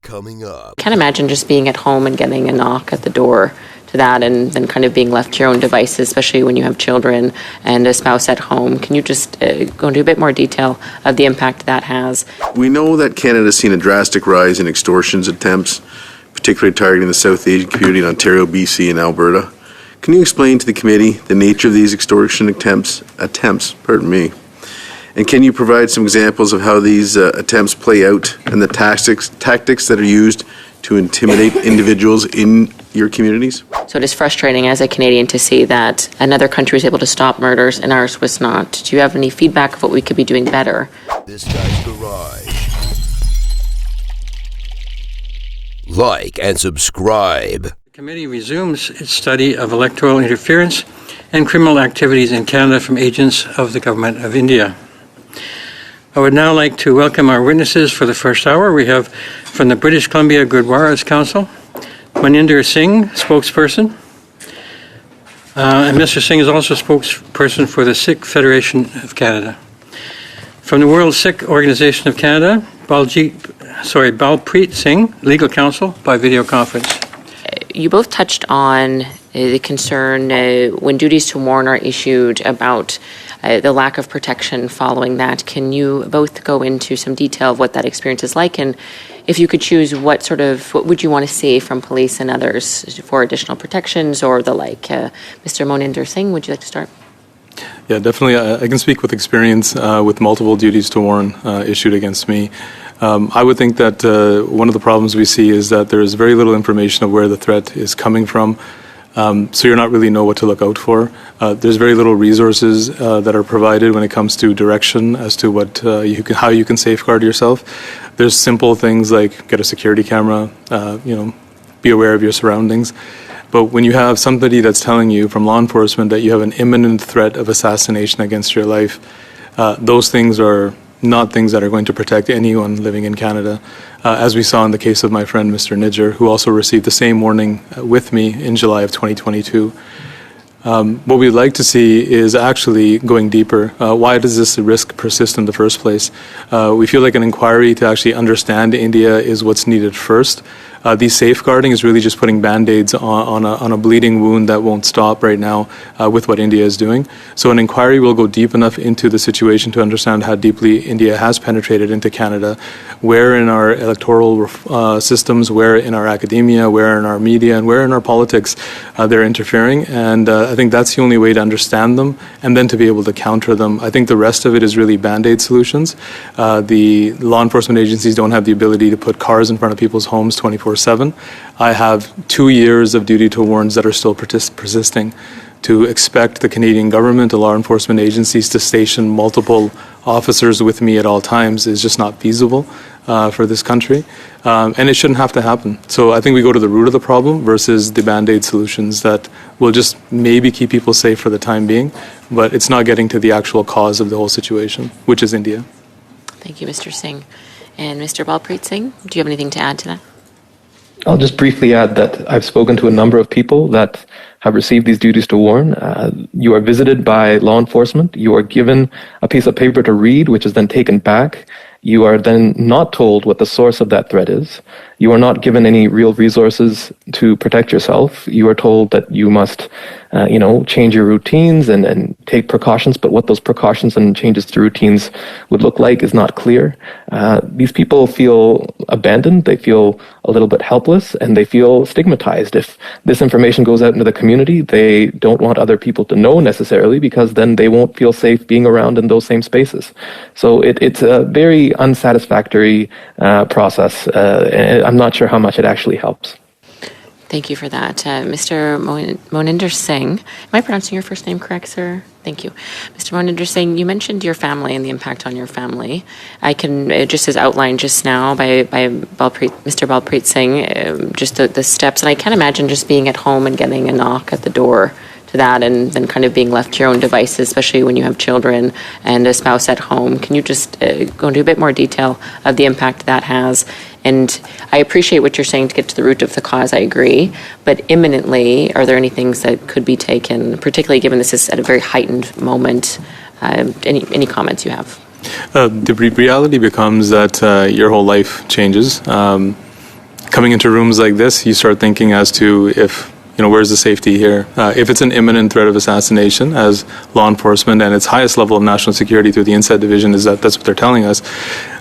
coming up. I can't imagine just being at home and getting a knock at the door to that and then kind of being left to your own devices, especially when you have children and a spouse at home. Can you just go into a bit more detail of the impact that has? We know that Canada has seen a drastic rise in extortions attempts, particularly targeting the South Asian community in Ontario, BC, and Alberta. Can you explain to the committee the nature of these extortion attempts, and can you provide some examples of how these attempts play out and the tactics that are used to intimidate individuals in your communities? So it is frustrating as a Canadian to see that another country is able to stop murders and ours was not. Do you have any feedback of what we could be doing better? This guy's garage. Like and subscribe. The committee resumes its study of electoral interference and criminal activities in Canada from agents of the Government of India. I would now like to welcome our witnesses for the first hour. We have from the British Columbia Gurdwaras Council, Maninder Singh, spokesperson. And Mr. Singh is also spokesperson for the Sikh Federation of Canada. From the World Sikh Organization of Canada, Balpreet Singh, legal counsel by video conference. You both touched on the concern when duties to warn are issued about the lack of protection following that. Can you both go into some detail of what that experience is like? And if you could choose, what would you want to see from police and others for additional protections or the like? Mr. Moninder Singh, would you like to start? Yeah, definitely. I can speak with experience with multiple duties to warn issued against me. I would think that one of the problems we see is that there is very little information of where the threat is coming from. So you're not really know what to look out for. There's very little resources that are provided when it comes to direction as to how you can safeguard yourself. There's simple things like get a security camera, be aware of your surroundings. But when you have somebody that's telling you from law enforcement that you have an imminent threat of assassination against your life, those things are not things that are going to protect anyone living in Canada. As we saw in the case of my friend Mr. Nidger, who also received the same warning with me in July of 2022. What we'd like to see is actually going deeper. Why does this risk persist in the first place? We feel like an inquiry to actually understand India is what's needed first. The safeguarding is really just putting Band-Aids on a bleeding wound that won't stop right now with what India is doing. So an inquiry will go deep enough into the situation to understand how deeply India has penetrated into Canada, where in our electoral systems, where in our academia, where in our media, and where in our politics they're interfering. And I think that's the only way to understand them and then to be able to counter them. I think the rest of it is really Band-Aid solutions. The law enforcement agencies don't have the ability to put cars in front of people's homes 24/7. I have 2 years of duty to warns that are still persisting. To expect the Canadian government, the law enforcement agencies to station multiple officers with me at all times is just not feasible for this country. And it shouldn't have to happen. So I think we go to the root of the problem versus the Band-Aid solutions that will just maybe keep people safe for the time being, but it's not getting to the actual cause of the whole situation, which is India. Thank you, Mr. Singh. And Mr. Balpreet Singh, do you have anything to add to that? I'll just briefly add that I've spoken to a number of people that have received these duties to warn. You are visited by law enforcement. You are given a piece of paper to read, which is then taken back. You are then not told what the source of that threat is. You are not given any real resources to protect yourself. You are told that you must, change your routines and take precautions, but what those precautions and changes to routines would look like is not clear. These people feel abandoned, they feel a little bit helpless, and they feel stigmatized. If this information goes out into the community, they don't want other people to know necessarily, because then they won't feel safe being around in those same spaces. So it's a very unsatisfactory process. I'm not sure how much it actually helps. Thank you for that. Mr. Moninder Singh, am I pronouncing your first name correct, sir? Thank you. Mr. Moninder Singh, you mentioned your family and the impact on your family. I can, just as outlined just now by Mr. Balpreet Singh, just the steps, and I can't imagine just being at home and getting a knock at the door to that and then kind of being left to your own devices, especially when you have children and a spouse at home. Can you just go into a bit more detail of the impact that has? And I appreciate what you're saying to get to the root of the cause, I agree, but imminently, are there any things that could be taken, particularly given this is at a very heightened moment? Any comments you have? The reality becomes that your whole life changes. coming into rooms like this, you start thinking as to if, where's the safety here? If it's an imminent threat of assassination as law enforcement and its highest level of national security through the Inside Division that's what they're telling us,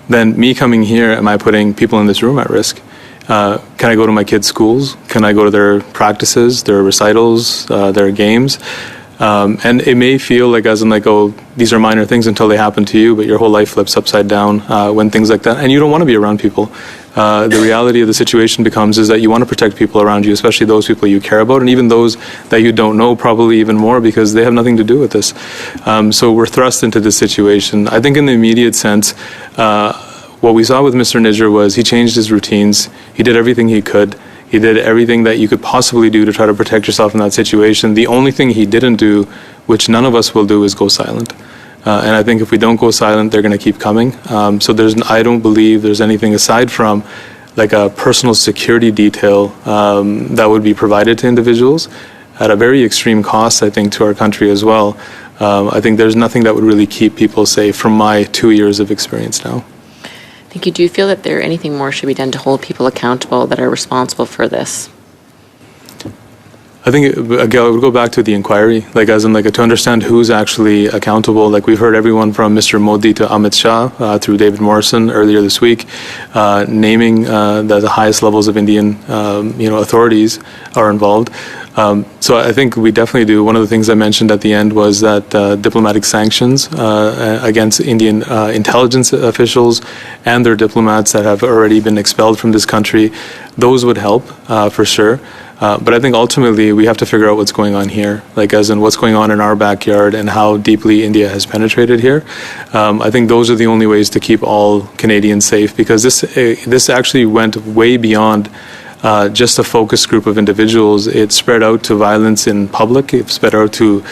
then me coming here, am I putting people in this room at risk? Can I go to my kids' schools? Can I go to their practices, their recitals, their games? And it may feel like these are minor things until they happen to you, but your whole life flips upside down when things like that, and you don't want to be around people. The reality of the situation is that you want to protect people around you, especially those people you care about, and even those that you don't know, probably even more, because they have nothing to do with this. So we're thrust into this situation. I think in the immediate sense, what we saw with Mr. Nijjar was he changed his routines. He did everything he could. He did everything that you could possibly do to try to protect yourself in that situation. The only thing he didn't do, which none of us will do, is go silent. And I think if we don't go silent, they're going to keep coming. So I don't believe there's anything aside from like a personal security detail that would be provided to individuals at a very extreme cost, I think, to our country as well. I think there's nothing that would really keep people safe from my 2 years of experience now. Thank you. Do you feel that anything more should be done to hold people accountable that are responsible for this? I think, again, I would go back to the inquiry, to understand who's actually accountable. Like, we've heard everyone from Mr. Modi to Amit Shah through David Morrison earlier this week, naming that the highest levels of Indian, authorities are involved. So I think we definitely do. One of the things I mentioned at the end was that diplomatic sanctions against Indian intelligence officials and their diplomats that have already been expelled from this country, those would help for sure. But I think ultimately we have to figure out what's going on here, as in what's going on in our backyard and how deeply India has penetrated here. I think those are the only ways to keep all Canadians safe, because this actually went way beyond just a focus group of individuals. It spread out to violence in public. It spread out to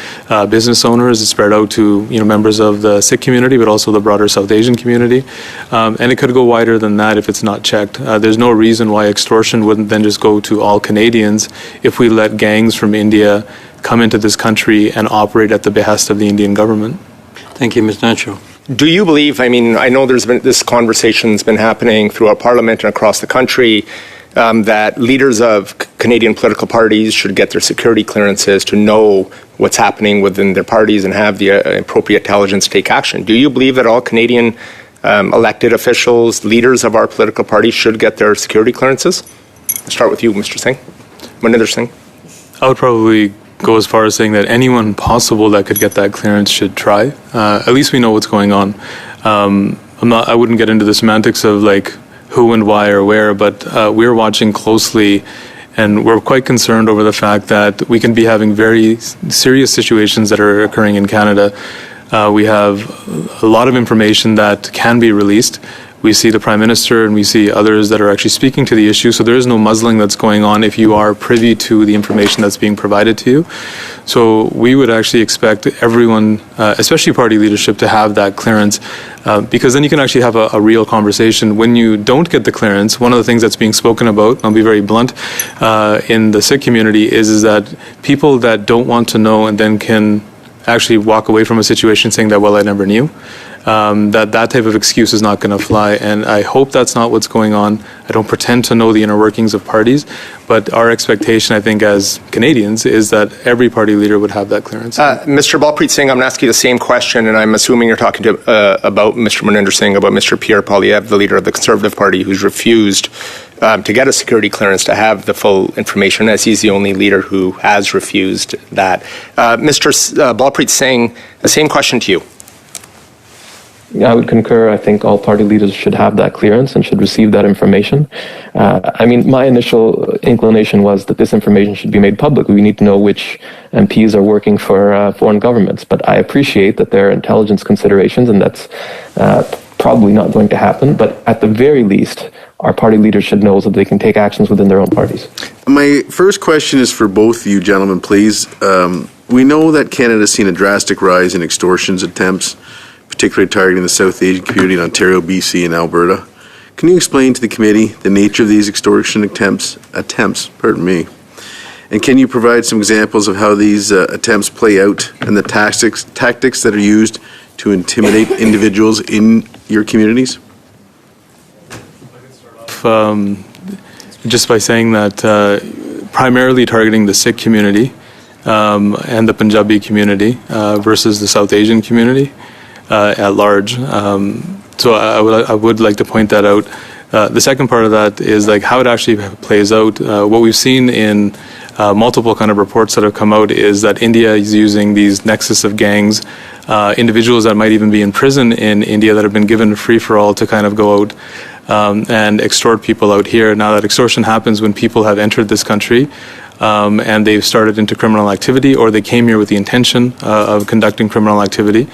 business owners. It spread out to members of the Sikh community, but also the broader South Asian community. And it could go wider than that if it's not checked. There's no reason why extortion wouldn't then just go to all Canadians if we let gangs from India come into this country and operate at the behest of the Indian government. Thank you, Ms. Nacho. Do you believe, I know there's been this conversation's been happening throughout Parliament and across the country, that leaders of Canadian political parties should get their security clearances to know what's happening within their parties and have the appropriate intelligence to take action. Do you believe that all Canadian elected officials, leaders of our political parties should get their security clearances? I'll start with you, Mr. Singh. Moninder Singh. I would probably go as far as saying that anyone possible that could get that clearance should try. At least we know what's going on. I wouldn't get into the semantics of who and why or where, but we're watching closely, and we're quite concerned over the fact that we can be having very serious situations that are occurring in Canada. We have a lot of information that can be released. We see the Prime Minister and we see others that are actually speaking to the issue, so there is no muzzling that's going on if you are privy to the information that's being provided to you. So we would actually expect everyone, especially party leadership, to have that clearance, because then you can actually have a real conversation. When you don't get the clearance, one of the things that's being spoken about, I'll be very blunt, in the Sikh community is that people that don't want to know and then can actually walk away from a situation saying that, well, I never knew. That type of excuse is not going to fly, and I hope that's not what's going on. I don't pretend to know the inner workings of parties, but our expectation, I think, as Canadians, is that every party leader would have that clearance. Mr. Balpreet Singh, I'm going to ask you the same question, and I'm assuming you're talking about Mr. Moninder Singh, about Mr. Pierre Poilievre, the leader of the Conservative Party, who's refused to get a security clearance to have the full information, as he's the only leader who has refused that. Mr. Balpreet Singh, the same question to you. I would concur. I think all party leaders should have that clearance and should receive that information. My initial inclination was that this information should be made public. We need to know which MPs are working for foreign governments. But I appreciate that there are intelligence considerations, and that's probably not going to happen. But at the very least, our party leaders should know so that they can take actions within their own parties. My first question is for both of you gentlemen, please. We know that Canada has seen a drastic rise in extortions attempts, particularly targeting the South Asian community in Ontario, BC, and Alberta. Can you explain to the committee the nature of these extortion attempts? And can you provide some examples of how these attempts play out and the tactics that are used to intimidate individuals in your communities? just by saying that primarily targeting the Sikh community and the Punjabi community versus the South Asian community at large. So I would like to point that out. The second part of that is like how it actually plays out. What we've seen in multiple kind of reports that have come out is that India is using these nexus of gangs, individuals that might even be in prison in India that have been given a free-for-all to kind of go out and extort people out here. Now that extortion happens when people have entered this country and they've started into criminal activity, or they came here with the intention of conducting criminal activity.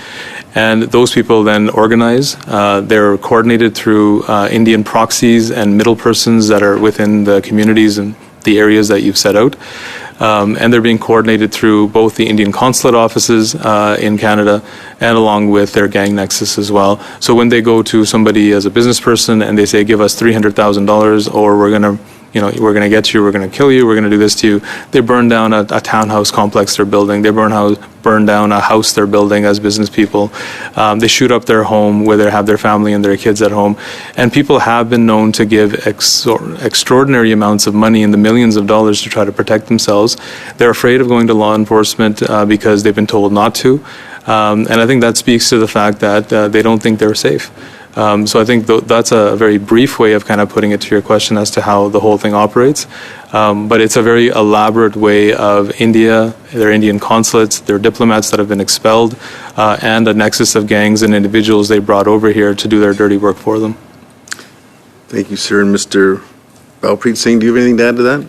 And those people then organize. They're coordinated through Indian proxies and middle persons that are within the communities and the areas that you've set out. And they're being coordinated through both the Indian consulate offices in Canada and along with their gang nexus as well. So when they go to somebody as a business person and they say, give us $300,000 or we're going to get you, we're going to kill you, we're going to do this to you, they burn down a townhouse complex they're building, they burn down a house they're building as business people, they shoot up their home where they have their family and their kids at home, and people have been known to give extraordinary amounts of money in the millions of dollars to try to protect themselves. They're afraid of going to law enforcement because they've been told not to, and I think that speaks to the fact that they don't think they're safe. So I think that's a very brief way of kind of putting it to your question as to how the whole thing operates. But it's a very elaborate way of India, their Indian consulates, their diplomats that have been expelled, and a nexus of gangs and individuals they brought over here to do their dirty work for them. Thank you, sir. And Mr. Balpreet Singh, do you have anything to add to that?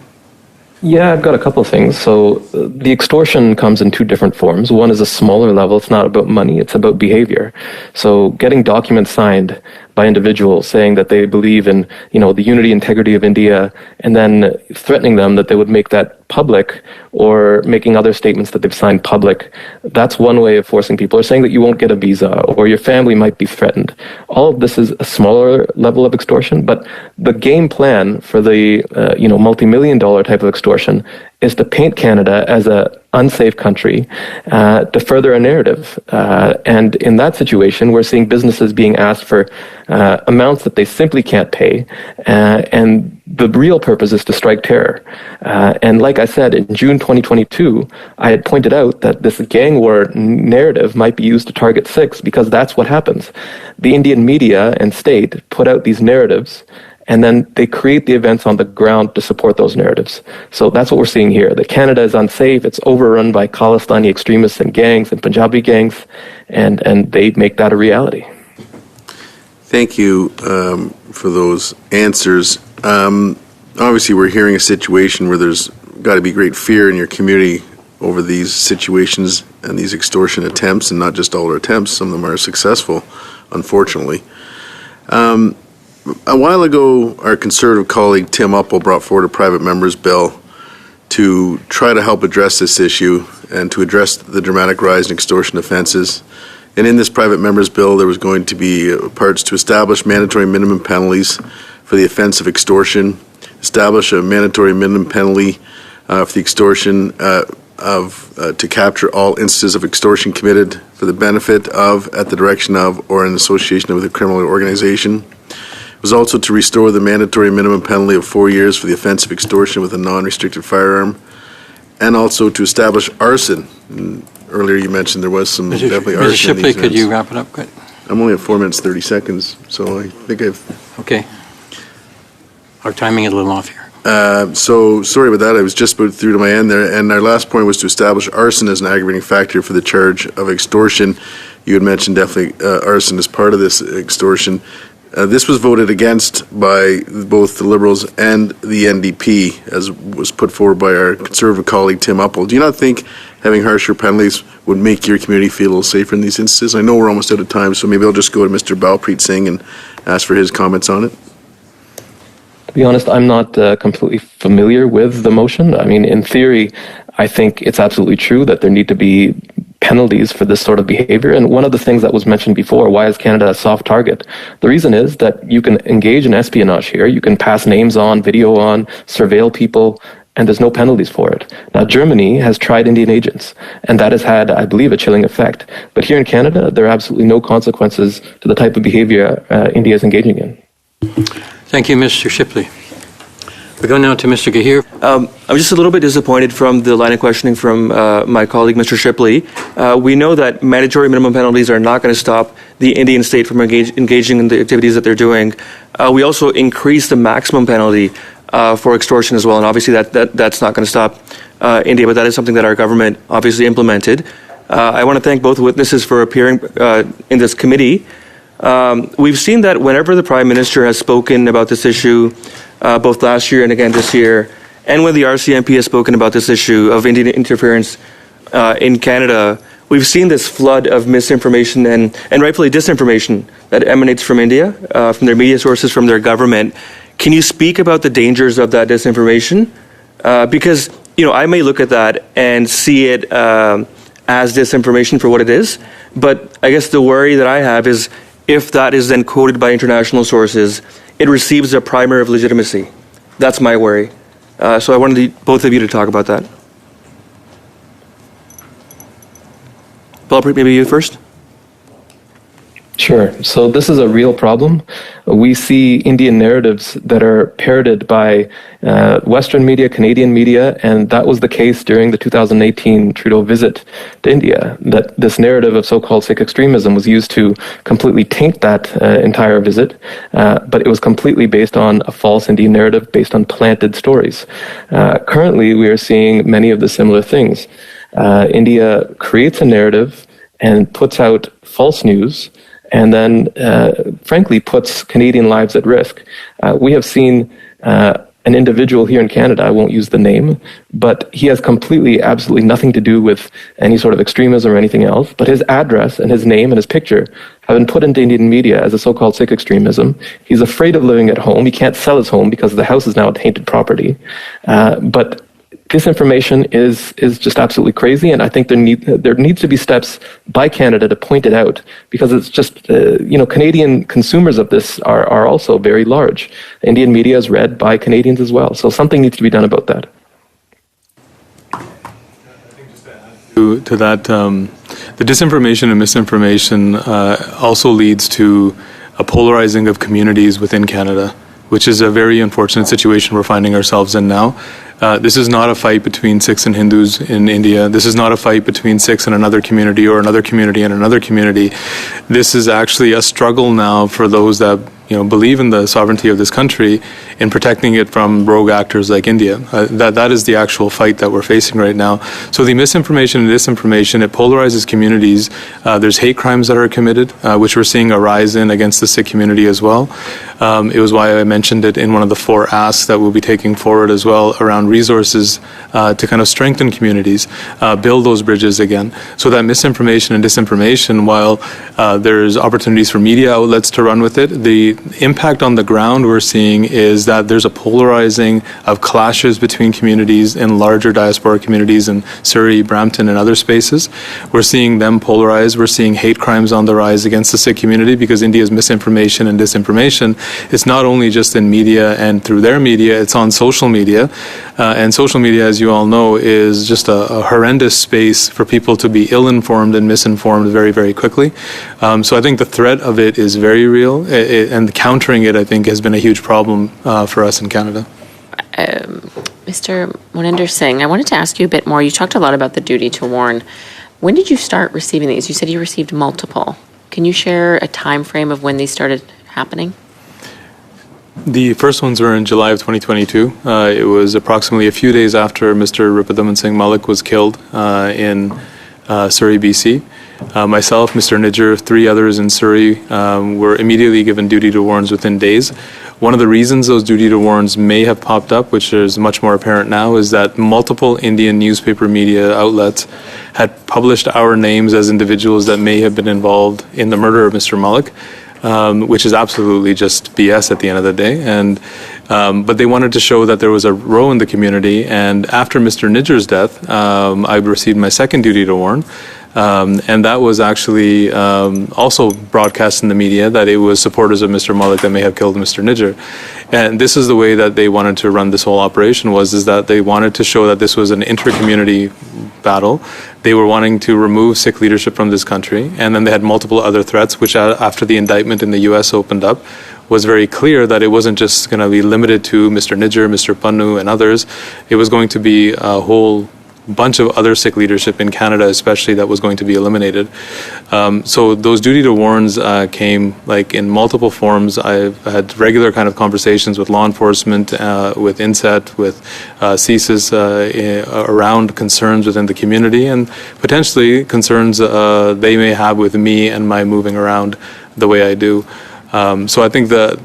Yeah, I've got a couple of things. So the extortion comes in two different forms. One is a smaller level. It's not about money. It's about behavior. So getting documents signed by individuals saying that they believe in, the unity, integrity of India, and then threatening them that they would make that public, or making other statements that they've signed public. That's one way of forcing people, or saying that you won't get a visa, or your family might be threatened. All of this is a smaller level of extortion, but the game plan for the, multi-million-dollar type of extortion is to paint Canada as a unsafe country to further a narrative. And in that situation, we're seeing businesses being asked for amounts that they simply can't pay. And the real purpose is to strike terror. And like I said, in June 2022, I had pointed out that this gang war narrative might be used to target Sikhs because that's what happens. The Indian media and state put out these narratives, and then they create the events on the ground to support those narratives. So that's what we're seeing here. That Canada is unsafe. It's overrun by Khalistani extremists and gangs and Punjabi gangs, and they make that a reality. Thank you for those answers. Obviously, we're hearing a situation where there's got to be great fear in your community over these situations and these extortion attempts, and not just all our attempts. Some of them are successful, unfortunately. A while ago, our Conservative colleague Tim Uppal brought forward a private member's bill to try to help address this issue and to address the dramatic rise in extortion offences. And in this private member's bill, there was going to be parts to establish mandatory minimum penalties for the offence of extortion, establish a mandatory minimum penalty for the extortion to capture all instances of extortion committed for the benefit of, at the direction of, or in association with a criminal organization. It was also to restore the mandatory minimum penalty of 4 years for the offence of extortion with a non-restricted firearm, and also to establish arson. And earlier you mentioned there was some definitely arson. Mr. Shipley, could you wrap it up? Good. I'm only at 4 minutes 30 seconds, so I think I've... Okay. Our timing is a little off here. So sorry about that. I was just about through to my end there. And our last point was to establish arson as an aggravating factor for the charge of extortion. You had mentioned definitely arson as part of this extortion. This was voted against by both the Liberals and the NDP, as was put forward by our Conservative colleague Tim Uppal. Do you not think having harsher penalties would make your community feel a little safer in these instances? I know we're almost out of time, so maybe I'll just go to Mr. Balpreet Singh and ask for his comments on it. To be honest, I'm not completely familiar with the motion. I mean, in theory, I think it's absolutely true that there need to be penalties for this sort of behavior. And one of the things that was mentioned before, why is Canada a soft target? The reason is that you can engage in espionage here. You can pass names on, video on, surveil people, and there's no penalties for it. Now, Germany has tried Indian agents, and that has had, I believe, a chilling effect. But here in Canada, there are absolutely no consequences to the type of behavior India is engaging in. Thank you, Mr. Shipley. We go now to Mr. Gahir. I'm just a little bit disappointed from the line of questioning from my colleague, Mr. Shipley. We know that mandatory minimum penalties are not going to stop the Indian state from engaging in the activities that they're doing. We also increased the maximum penalty for extortion as well, and obviously that's not going to stop India, but that is something that our government obviously implemented. I want to thank both witnesses for appearing in this committee. We've seen that whenever the Prime Minister has spoken about this issue, both last year and again this year, and when the RCMP has spoken about this issue of Indian interference in Canada, we've seen this flood of misinformation and rightfully disinformation that emanates from India, from their media sources, from their government. Can you speak about the dangers of that disinformation? Because, I may look at that and see it as disinformation for what it is, but I guess the worry that I have is if that is then quoted by international sources, it receives a primer of legitimacy. That's my worry. So I wanted both of you to talk about that. Balpreet, maybe you first? Sure. So this is a real problem. We see Indian narratives that are parroted by Western media, Canadian media, and that was the case during the 2018 Trudeau visit to India, that this narrative of so-called Sikh extremism was used to completely taint that entire visit, but it was completely based on a false Indian narrative based on planted stories. Currently, we are seeing many of the similar things. India creates a narrative and puts out false news, and then, frankly, puts Canadian lives at risk. We have seen an individual here in Canada, I won't use the name, but he has absolutely nothing to do with any sort of extremism or anything else, but his address and his name and his picture have been put into Indian media as a so-called Sikh extremism. He's afraid of living at home. He can't sell his home because the house is now a tainted property. But this information is just absolutely crazy, and I think there needs to be steps by Canada to point it out, because it's just, Canadian consumers of this are also very large. Indian media is read by Canadians as well, so something needs to be done about that. To that, the disinformation and misinformation also leads to a polarizing of communities within Canada, which is a very unfortunate situation we're finding ourselves in now. This is not a fight between Sikhs and Hindus in India. This is not a fight between Sikhs and another community or another community and another community. This is actually a struggle now for those that believe in the sovereignty of this country in protecting it from rogue actors like India. That is the actual fight that we're facing right now. So the misinformation and disinformation, it polarizes communities. There's hate crimes that are committed, which we're seeing a rise in against the Sikh community as well. It was why I mentioned it in one of the 4 asks that we'll be taking forward as well around resources to kind of strengthen communities, build those bridges again. So that misinformation and disinformation, while there's opportunities for media outlets to run with it, the impact on the ground we're seeing is that there's a polarizing of clashes between communities in larger diaspora communities in Surrey, Brampton, and other spaces. We're seeing them polarize. We're seeing hate crimes on the rise against the Sikh community because India's misinformation and disinformation is not only just in media and through their media, it's on social media. And social media, as you all know, is just a horrendous space for people to be ill-informed and misinformed very, very quickly. So I think the threat of it is very real, and countering it, I think, has been a huge problem for us in Canada. Mr. Moninder Singh, I wanted to ask you a bit more. You talked a lot about the duty to warn. When did you start receiving these? You said you received multiple. Can you share a time frame of when these started happening? The first ones were in July of 2022. It was approximately a few days after Mr. Ripudaman Singh Malik was killed in Surrey, BC. Myself, Mr. Nijjar, 3 others in Surrey were immediately given duty to warns within days. One of the reasons those duty to warns may have popped up, which is much more apparent now, is that multiple Indian newspaper media outlets had published our names as individuals that may have been involved in the murder of Mr. Malik, which is absolutely just BS at the end of the day. And but they wanted to show that there was a row in the community. And after Mr. Nijjar's death, I received my second duty to warn. And that was actually also broadcast in the media that it was supporters of Mr. Malik that may have killed Mr. Nijjar. And this is the way that they wanted to run this whole operation is that they wanted to show that this was an inter-community battle. They were wanting to remove Sikh leadership from this country, and then they had multiple other threats, which after the indictment in the U.S. opened up, was very clear that it wasn't just going to be limited to Mr. Nijjar, Mr. Pannu, and others. It was going to be a whole bunch of other Sikh leadership in Canada, especially, that was going to be eliminated. So those duty to warns came like in multiple forms. I've had regular kind of conversations with law enforcement, with INSET, with CSIS around concerns within the community and potentially concerns they may have with me and my moving around the way I do. So I think that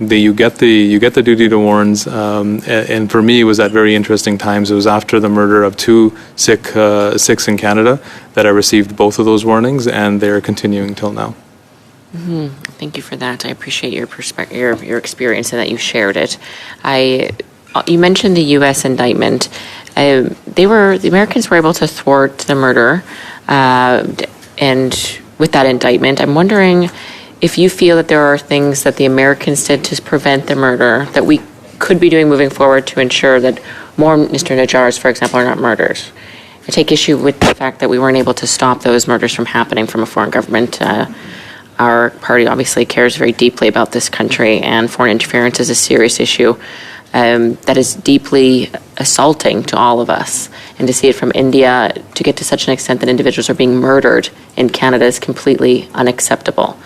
you get the duty to warns, and for me it was at very interesting times. It was after the murder of 2 Sikhs in Canada that I received both of those warnings, and they're continuing till now. Mm-hmm. Thank you for that. I appreciate your perspective, your experience, and that you shared it. You mentioned the U.S. indictment. The Americans were able to thwart the murder, and with that indictment, I'm wondering if you feel that there are things that the Americans did to prevent the murder that we could be doing moving forward to ensure that more Mr. Nijjars, for example, are not murdered. I take issue with the fact that we weren't able to stop those murders from happening from a foreign government. Our party obviously cares very deeply about this country, and foreign interference is a serious issue that is deeply assaulting to all of us. And to see it from India to get to such an extent that individuals are being murdered in Canada is completely unacceptable.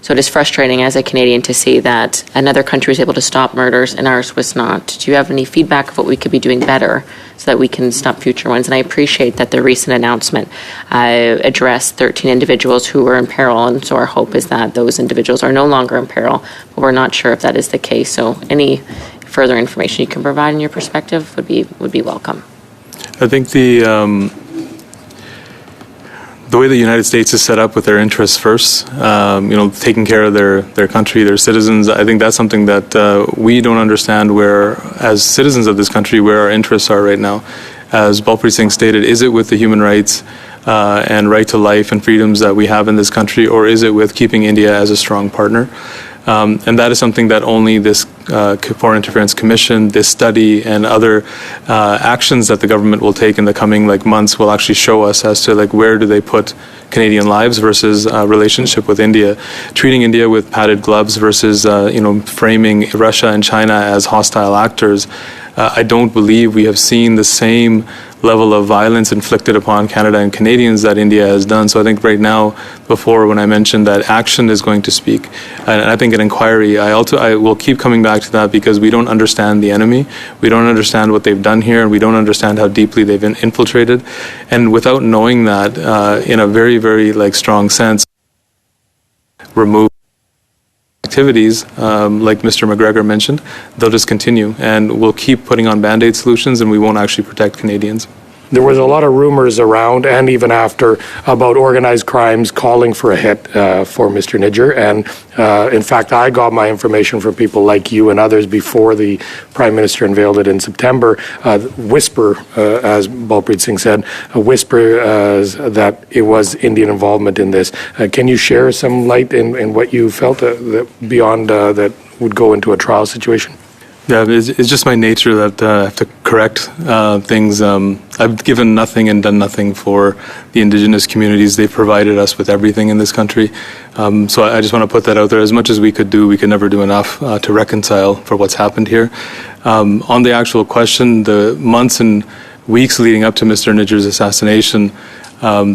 So it is frustrating as a Canadian to see that another country was able to stop murders and ours was not. Do you have any feedback of what we could be doing better so that we can stop future ones? And I appreciate that the recent announcement addressed 13 individuals who were in peril, and so our hope is that those individuals are no longer in peril, but we're not sure if that is the case. So any further information you can provide in your perspective would be welcome. I think the way the United States is set up with their interests first, taking care of their country, their citizens, I think that's something that we don't understand where, as citizens of this country, where our interests are right now. As Balpreet Singh stated, is it with the human rights and right to life and freedoms that we have in this country, or is it with keeping India as a strong partner? And that is something that only this Foreign Interference Commission, this study, and other actions that the government will take in the coming months will actually show us as to where do they put Canadian lives versus relationship with India, treating India with padded gloves versus framing Russia and China as hostile actors. I don't believe we have seen the same level of violence inflicted upon Canada and Canadians that India has done. So I think right now, before when I mentioned that action is going to speak, and I think an inquiry, I will keep coming back to that because we don't understand the enemy, we don't understand what they've done here, and we don't understand how deeply they've been infiltrated. And without knowing that, in a very, very strong sense, remove activities, like Mr. McGregor mentioned, they'll just continue, and we'll keep putting on Band-Aid solutions, and we won't actually protect Canadians. There was a lot of rumors around, and even after, about organized crimes calling for a hit for Mr. Nijjar. And in fact, I got my information from people like you and others before the Prime Minister unveiled it in September. Whisper, as Balpreet Singh said, a whisper that it was Indian involvement in this. Can you share some light in what you felt that beyond that would go into a trial situation? Yeah, it's just my nature that I have to correct things. I've given nothing and done nothing for the Indigenous communities. They've provided us with everything in this country. So I just want to put that out there. As much as we could do, we could never do enough to reconcile for what's happened here. On the actual question, the months and weeks leading up to Mr. Nijjar's assassination,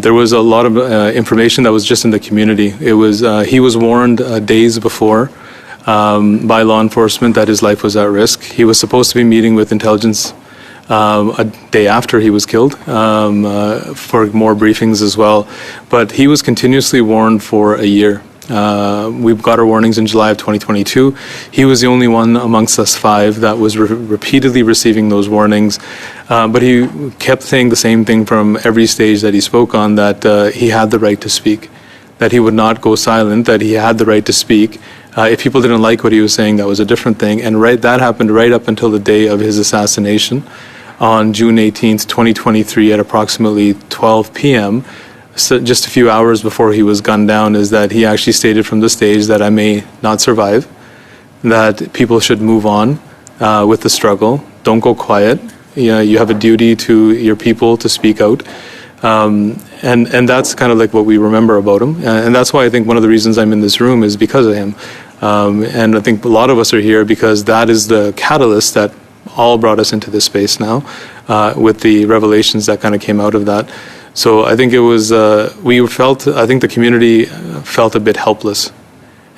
there was a lot of information that was just in the community. It was he was warned days before by law enforcement that his life was at risk. He was supposed to be meeting with intelligence a day after he was killed for more briefings as well. But he was continuously warned for a year. We've got our warnings in July of 2022. He was the only one amongst us 5 that was repeatedly receiving those warnings. But he kept saying the same thing from every stage that he spoke on, that he had the right to speak, that he would not go silent, that he had the right to speak. If people didn't like what he was saying, that was a different thing. And that happened right up until the day of his assassination on June 18th, 2023 at approximately 12 p.m., so just a few hours before he was gunned down, is that he actually stated from the stage that I may not survive, that people should move on with the struggle, don't go quiet, You have a duty to your people to speak out. And that's kind of like what we remember about him. And that's why I think one of the reasons I'm in this room is because of him. And I think a lot of us are here because that is the catalyst that all brought us into this space now, with the revelations that kind of came out of that. So I think it was, I think the community felt a bit helpless.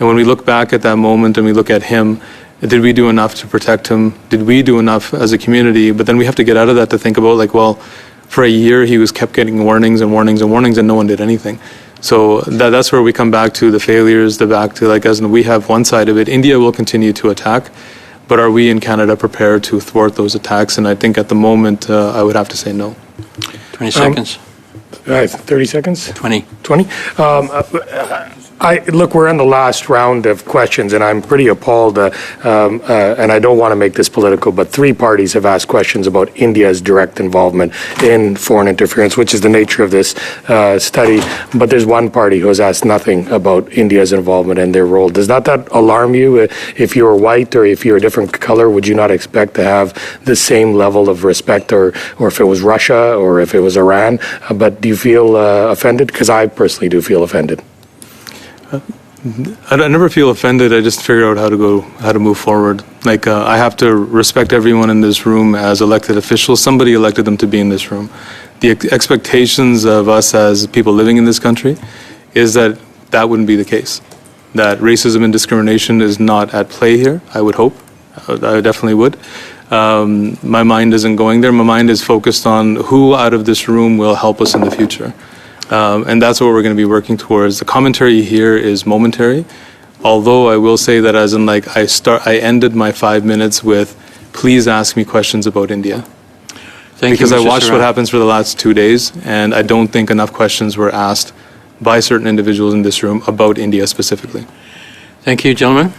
And when we look back at that moment and we look at him, did we do enough to protect him? Did we do enough as a community? But then we have to get out of that to think about, like, well, for a year he was kept getting warnings and warnings and warnings and no one did anything. So that's where we come back to the failures, back to, like, as in we have one side of it. India will continue to attack, but are we in Canada prepared to thwart those attacks? And I think at the moment I would have to say no. 20 seconds. 30 seconds? 20. 20? Look, we're in the last round of questions, and I'm pretty appalled, and I don't want to make this political, but 3 parties have asked questions about India's direct involvement in foreign interference, which is the nature of this study, but there's one party who has asked nothing about India's involvement and their role. Does that alarm you? If you were white or if you're a different color, would you not expect to have the same level of respect, or if it was Russia or if it was Iran? But do you feel offended? Because I personally do feel offended. I never feel offended. I just figure out how to move forward. Like, I have to respect everyone in this room as elected officials. Somebody elected them to be in this room. The expectations of us as people living in this country is that wouldn't be the case. That racism and discrimination is not at play here, I would hope. I definitely would. My mind isn't going there. My mind is focused on who out of this room will help us in the future. And that's what we're going to be working towards. The commentary here is momentary, although I will say that as in, like, I ended my 5 minutes with, please ask me questions about India. Because I watched what happens for the last 2 days, and I don't think enough questions were asked by certain individuals in this room about India specifically. Thank you, gentlemen.